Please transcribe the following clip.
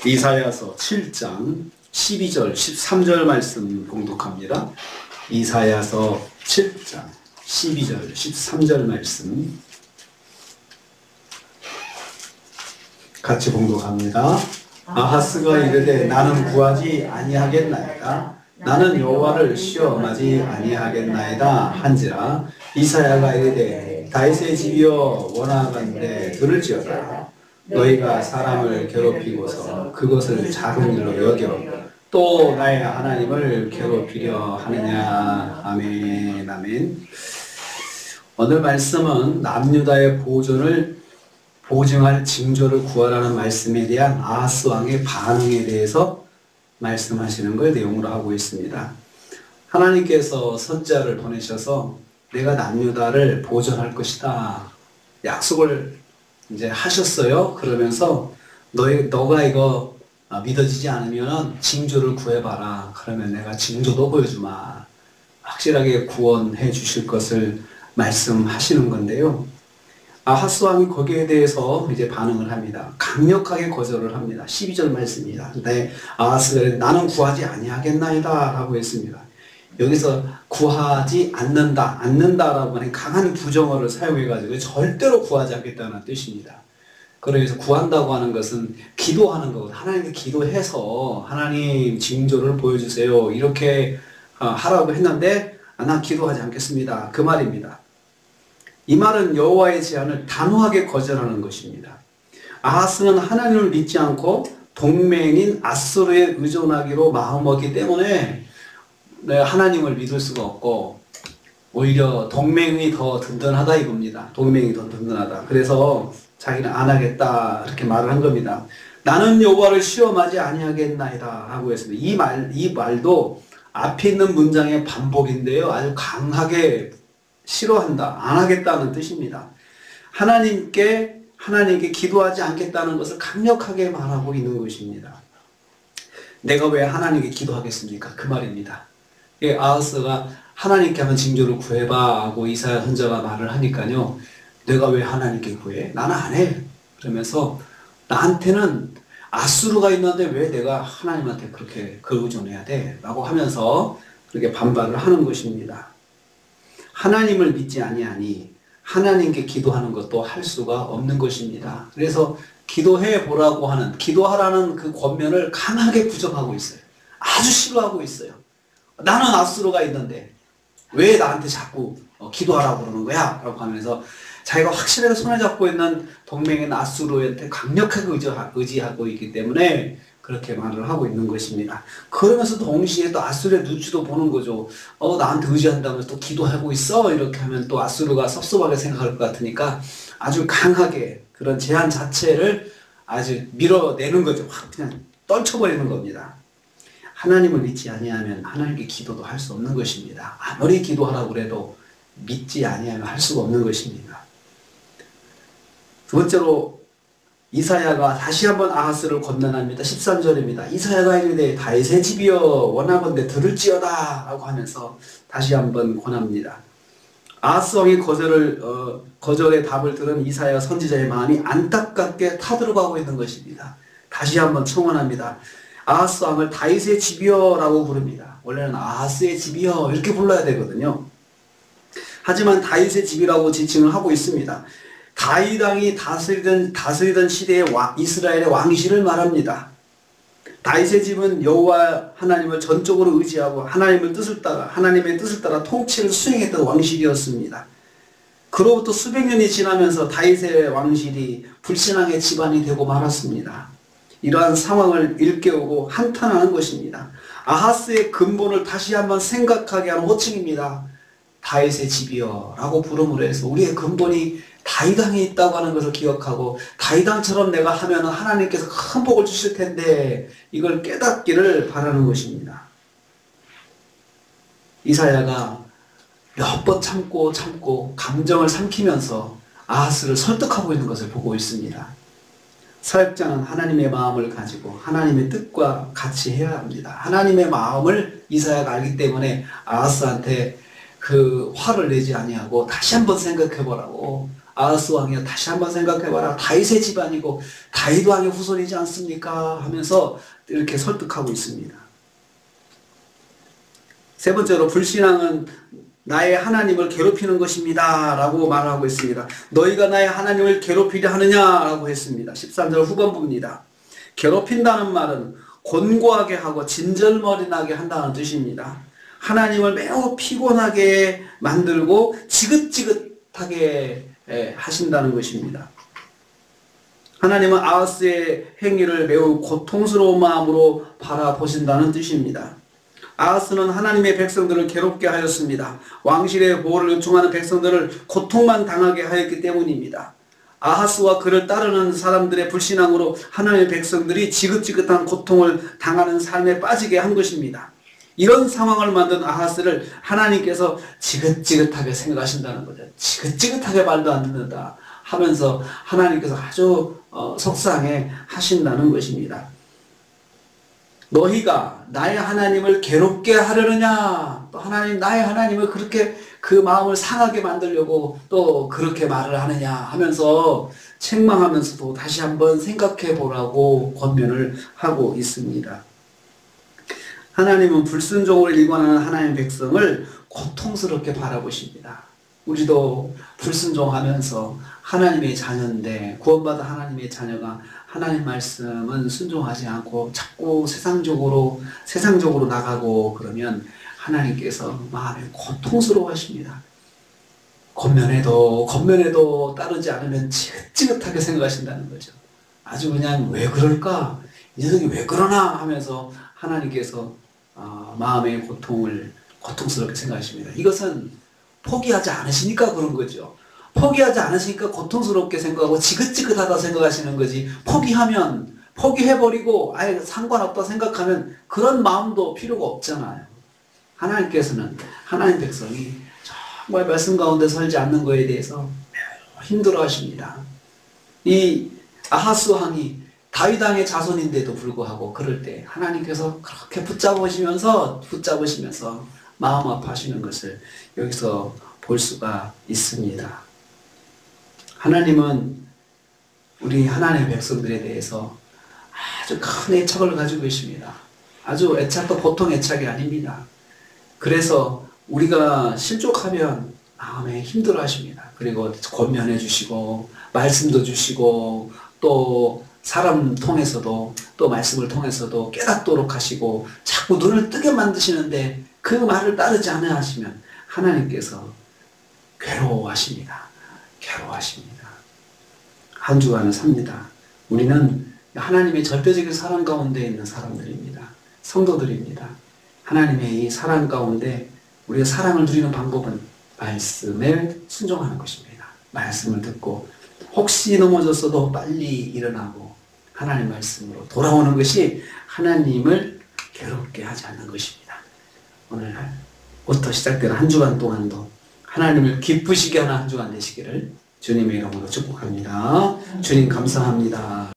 이사야서 7장 12절 13절 말씀 봉독합니다. 이사야서 7장 12절 13절 말씀 같이 봉독합니다. 아하스가 이르되 나는 구하지 아니하겠나이다. 나는 여호와를 시험하지 아니하겠나이다 한지라. 이사야가 이르되 다윗의 집이여 원하건대 들을지어다. 너희가 사람을 괴롭히고서 그것을 작은 일로 여겨 또 나의 하나님을 괴롭히려 하느냐. 아멘. 아멘. 오늘 말씀은 남유다의 보존을 보증할 징조를 구하라는 말씀에 대한 아하스 왕의 반응에 대해서 말씀하시는 걸 내용으로 하고 있습니다. 하나님께서 선지자를 보내셔서 내가 남유다를 보존할 것이다 약속을 이제 하셨어요. 그러면서 너가 이거 믿어지지 않으면 징조를 구해봐라. 그러면 내가 징조도 보여주마. 확실하게 구원해 주실 것을 말씀하시는 건데요. 아하스 왕이 거기에 대해서 이제 반응을 합니다. 강력하게 거절을 합니다. 12절 말씀입니다. 근데 아하스가 나는 구하지 아니하겠나이다 라고 했습니다. 여기서 구하지 않는다라고 하는 강한 부정어를 사용해가지고 절대로 구하지 않겠다는 뜻입니다. 그래서 구한다고 하는 것은 기도하는 거거든요. 하나님께 기도해서 하나님 징조를 보여주세요. 이렇게 하라고 했는데 난 기도하지 않겠습니다. 그 말입니다. 이 말은 여호와의 제안을 단호하게 거절하는 것입니다. 아하스는 하나님을 믿지 않고 동맹인 아수르에 의존하기로 마음먹기 때문에 하나님을 믿을 수가 없고 오히려 동맹이 더 든든하다 이겁니다. 동맹이 더 든든하다. 그래서 자기는 안 하겠다 이렇게 말을 한 겁니다. 나는 여호와를 시험하지 아니하겠나이다 하고 했습니다. 이 말도 앞에 있는 문장의 반복인데요. 아주 강하게 싫어한다, 안 하겠다는 뜻입니다. 하나님께 기도하지 않겠다는 것을 강력하게 말하고 있는 것입니다. 내가 왜 하나님께 기도하겠습니까? 그 말입니다. 아하스가 하나님께 한번 징조를 구해봐 하고 이사야 선지자가 말을 하니까요. 내가 왜 하나님께 구해? 나는 안 해. 그러면서 나한테는 아수르가 있는데 왜 내가 하나님한테 그렇게 의존해야 돼? 라고 하면서 그렇게 반발을 하는 것입니다. 하나님을 믿지 아니하니 하나님께 기도하는 것도 할 수가 없는 것입니다. 그래서 기도하라는 그 권면을 강하게 부정하고 있어요. 아주 싫어하고 있어요. 나는 아수르가 있는데 왜 나한테 자꾸 기도하라고 그러는 거야? 라고 하면서 자기가 확실하게 손을 잡고 있는 동맹인 아수르한테 강력하게 의지하고 있기 때문에 그렇게 말을 하고 있는 것입니다. 그러면서 동시에 또 아수르의 눈치도 보는 거죠. 나한테 의지한다면서 또 기도하고 있어? 이렇게 하면 또 아수르가 섭섭하게 생각할 것 같으니까 아주 강하게 그런 제안 자체를 아주 밀어내는 거죠. 확 그냥 떨쳐버리는 겁니다. 하나님을 믿지 아니하면 하나님께 기도도 할 수 없는 것입니다. 아무리 기도하라고 그래도 믿지 아니하면 할 수가 없는 것입니다. 두 번째로 이사야가 다시 한번 아하스를 권면합니다. 13절입니다. 이사야가 이르되 다윗의 집이여 원하건대 들을지어다 라고 하면서 다시 한번 권합니다. 아하스 왕의 거절의 답을 들은 이사야 선지자의 마음이 안타깝게 타들어가고 있는 것입니다. 다시 한번 청원합니다. 아하스 왕을 다윗의 집이여 라고 부릅니다. 원래는 아하스의 집이여 이렇게 불러야 되거든요. 하지만 다윗의 집이라고 지칭을 하고 있습니다. 다윗 왕이 다스리던 시대의 이스라엘의 왕실을 말합니다. 다윗의 집은 여호와 하나님을 전적으로 의지하고 하나님의 뜻을 따라 통치를 수행했던 왕실이었습니다. 그로부터 수백 년이 지나면서 다윗의 왕실이 불신앙의 집안이 되고 말았습니다. 이러한 상황을 일깨우고 한탄하는 것입니다. 아하스의 근본을 다시 한번 생각하게 하는 호칭입니다. 다윗의 집이여 라고 부름으로 해서 우리의 근본이 다윗 왕에 있다고 하는 것을 기억하고 다윗 왕처럼 내가 하면 하나님께서 큰 복을 주실 텐데 이걸 깨닫기를 바라는 것입니다. 이사야가 몇 번 참고 감정을 삼키면서 아하스를 설득하고 있는 것을 보고 있습니다. 사역자는 하나님의 마음을 가지고 하나님의 뜻과 같이 해야 합니다. 하나님의 마음을 이사야가 알기 때문에 아하스한테 그 화를 내지 아니하고 다시 한번 생각해보라고 아하스 왕이여 다시 한번 생각해봐라. 다윗의 집안이고 다윗 왕의 후손이지 않습니까? 하면서 이렇게 설득하고 있습니다. 세 번째로 불신앙은 나의 하나님을 괴롭히는 것입니다 라고 말하고 있습니다. 너희가 나의 하나님을 괴롭히려 하느냐라고 했습니다. 13절 후반부입니다. 괴롭힌다는 말은 곤고하게 하고 진절머리나게 한다는 뜻입니다. 하나님을 매우 피곤하게 만들고 지긋지긋하게 하신다는 것입니다. 하나님은 아하스의 행위를 매우 고통스러운 마음으로 바라보신다는 뜻입니다. 아하스는 하나님의 백성들을 괴롭게 하였습니다. 왕실의 보호를 요청하는 백성들을 고통만 당하게 하였기 때문입니다. 아하스와 그를 따르는 사람들의 불신앙으로 하나님의 백성들이 지긋지긋한 고통을 당하는 삶에 빠지게 한 것입니다. 이런 상황을 만든 아하스를 하나님께서 지긋지긋하게 생각하신다는 거죠. 지긋지긋하게 말도 안 듣는다 하면서 하나님께서 아주 속상해 하신다는 것입니다. 너희가 나의 하나님을 괴롭게 하려느냐, 또 나의 하나님을 그렇게 그 마음을 상하게 만들려고 또 그렇게 말을 하느냐 하면서 책망하면서도 다시 한번 생각해 보라고 권면을 하고 있습니다. 하나님은 불순종을 일관하는 하나님의 백성을 고통스럽게 바라보십니다. 우리도 불순종하면서 하나님의 자녀인데, 구원받은 하나님의 자녀가 하나님 말씀은 순종하지 않고 자꾸 세상적으로 나가고 그러면 하나님께서 마음에 고통스러워 하십니다. 겉면에도 따르지 않으면 지긋지긋하게 생각하신다는 거죠. 아주 그냥 왜 그럴까? 이 녀석이 왜 그러나? 하면서 하나님께서 마음의 고통스럽게 생각하십니다. 이것은 포기하지 않으시니까 그런 거죠. 포기하지 않으시니까 고통스럽게 생각하고 지긋지긋하다 생각하시는 거지, 포기해버리고 아예 상관없다 생각하면 그런 마음도 필요가 없잖아요. 하나님께서는 하나님 백성이 정말 말씀 가운데 살지 않는 것에 대해서 힘들어 하십니다. 이 아하스 왕이 다윗 왕의 자손인데도 불구하고 그럴 때 하나님께서 그렇게 붙잡으시면서 마음 아파하시는 것을 여기서 볼 수가 있습니다. 하나님은 우리 하나님의 백성들에 대해서 아주 큰 애착을 가지고 계십니다. 아주 애착도 보통 애착이 아닙니다. 그래서 우리가 실족하면 마음에 힘들어 하십니다. 그리고 권면해 주시고 말씀도 주시고 또 사람 통해서도 또 말씀을 통해서도 깨닫도록 하시고 자꾸 눈을 뜨게 만드시는데 그 말을 따르지 않아 하시면 하나님께서 괴로워하십니다. 한 주간을 삽니다. 우리는 하나님의 절대적인 사랑 가운데 있는 사람들입니다. 성도들입니다. 하나님의 이 사랑 가운데 우리가 사랑을 누리는 방법은 말씀에 순종하는 것입니다. 말씀을 듣고 혹시 넘어졌어도 빨리 일어나고 하나님 말씀으로 돌아오는 것이 하나님을 괴롭게 하지 않는 것입니다. 오늘부터 시작되는 한 주간 동안도 하나님을 기쁘시게 하는 한 주간 되시기를 주님의 이름으로 축복합니다. 주님 감사합니다.